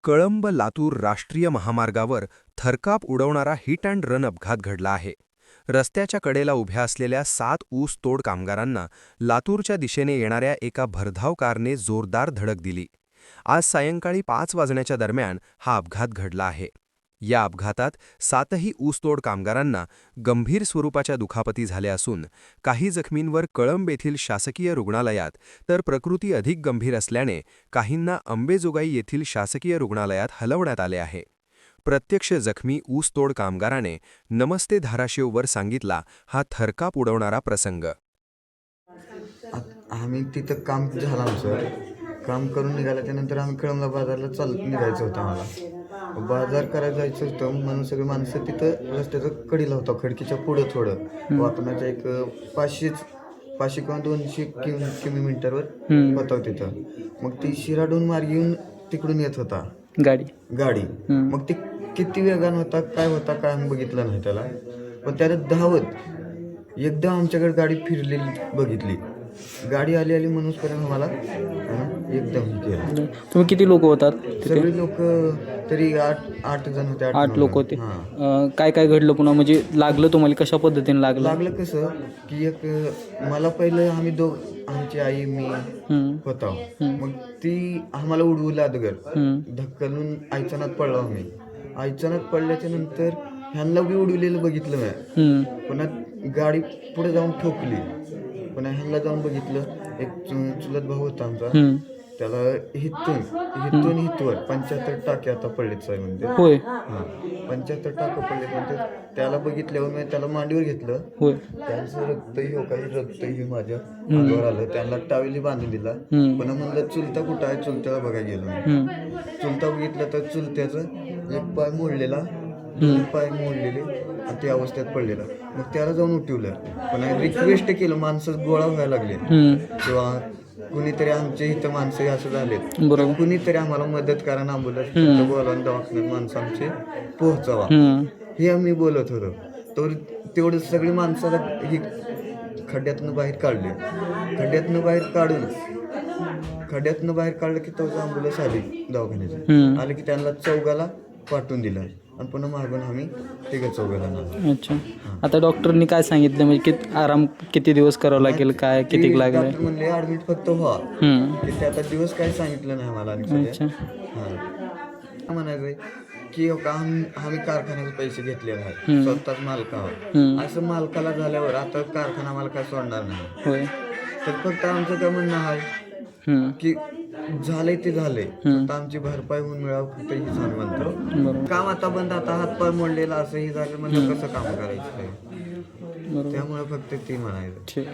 कळंब लातूर राष्ट्रीय महामार्गावर थरकाप उडवणारा हिट अँड रन अपघात घडला आहे. रस्त्याच्या कडेला उभ्या असलेल्या 7 ऊस तोड कामगारांना लातूरच्या दिशेने येणाऱ्या एका भरधाव कारने जोरदार धडक दिली. आज सायंकाळी 5 वाजण्याच्या दरम्यान हा अपघात घडला आहे. या अपघातात 7ही ऊसतोड कामगारांना गंभीर स्वरूपाच्या दुखापती झाल्या असून काही जखमींवर कळंब येथील शासकीय रुग्णालयात तर प्रकृती अधिक गंभीर असल्याने काहींना अंबेजोगाई येथील शासकीय रुग्णालयात हलवण्यात आले आहे. प्रत्यक्ष जखमी ऊसतोड कामगाराने नमस्ते धाराशिववर सांगितला हा थरकाप उडवणारा प्रसंग. आम्ही तिथं काम झालं आमचं. काम करून निघाल्याच्यानंतर आम्ही कळंबला बाजारला चालत निघायचं होतं. आम्हाला बाजार करायला जायचं होतं म्हणून सगळी माणसं तिथं रस्त्याचं कडीला होता, खडकीच्या पुढं थोडं वापरण्याच्या एक 500 किंवा 200 किलोमीटरवर होता तिथं. मग ती शिराडून मार्ग येऊन तिकडून येत होता गाडी. मग ती किती वेगान होता काय आम्ही बघितलं नाही त्याला. पण त्याला धावत एकदम आमच्याकडे गाडी फिरलेली बघितली. गाडी आली म्हणूनपर्यंत आम्हाला एकदम केलं. तुम्ही किती लोक होतात? सगळे लोक तरी 8 जण होते. 8 लोक होते. काय काय घडलं पुन्हा, म्हणजे लागलं तुम्हाला कशा पद्धतीने लागलं कसं की एक मला पहिलं आमची आई मी होता. मग ती आम्हाला उडवलं अगोदर धक्कलून आईचानात पडलो आम्ही. आईचानात पडल्याच्या नंतर ह्यांना बी उडवलेलं बघितलं मी. पुन्हा गाडी पुढे जाऊन ठोकली. पुन्हा ह्यांना जाऊन बघितलं. एक चुलत भाऊ होता आमचा, त्याला हिथून हितवर 75 टाके आता पडलेत साहेब म्हणते. होय. 75 टाके पडलेत म्हणते. त्याला बघितल्यावर मी त्याला मांडीवर घेतलं. त्यांचं रक्तही माझ्या अंगावर आलं. त्यांना टावेली बांधून दिला. पुन्हा म्हणलं चुलता कुठं आहे, चुलत्याला बघायला गेलो. चुलता बघितलं तर चुलत्याचं एक पाय मोडलेला, 2 पाय मोडलेले आणि त्या अवस्थेत पडलेला. मग त्याला जाऊन उठवलं. पण रिक्वेस्ट केलं, माणसं गोळा व्हायला लागले किंवा कुणीतरी आमच्या इथं माणसं असं झालेत, कुणीतरी आम्हाला मदत करा, ॲम्ब्युलन्स बोलावून दवाखान्यात माणसं आमचे पोहोचावा हे आम्ही बोलत होतो. तर तेवढं सगळी माणसाला ही खड्ड्यातनं बाहेर काढले. खड्ड्यातनं बाहेर काढलं की तो ॲम्ब्युलन्स आली दवाखान्याची. आली की त्यांना चौघाला पाठवून दिलं आणि पुन्हा मागून आम्ही 3 चौघाला. अच्छा, आता डॉक्टरनी काय सांगितलं, म्हणजे आराम किती दिवस करावं लागेल, काय किती लागेल? म्हणले ऍडमिट फक्त व्हा. ते आता दिवस काय सांगितलं नाही मला. म्हणायचंय की आम्ही कारखान्याचे पैसे घेतलेले आहेत, स्वतःच मालकावर. असं मालकाला झाल्यावर आता कारखाना आम्हाला काय सोडणार नाही. तर फक्त आमचं काय म्हणणं आहे की झालंय ते झालंय, फक्त आमची भरपाई होऊन मिळावं, फक्त हीच आम्ही म्हणतो. काम आता बंद, आता हातपाय मोडलेला असं हे झालं म्हणजे कसं काम करायचं. त्यामुळे फक्त ते म्हणायचं.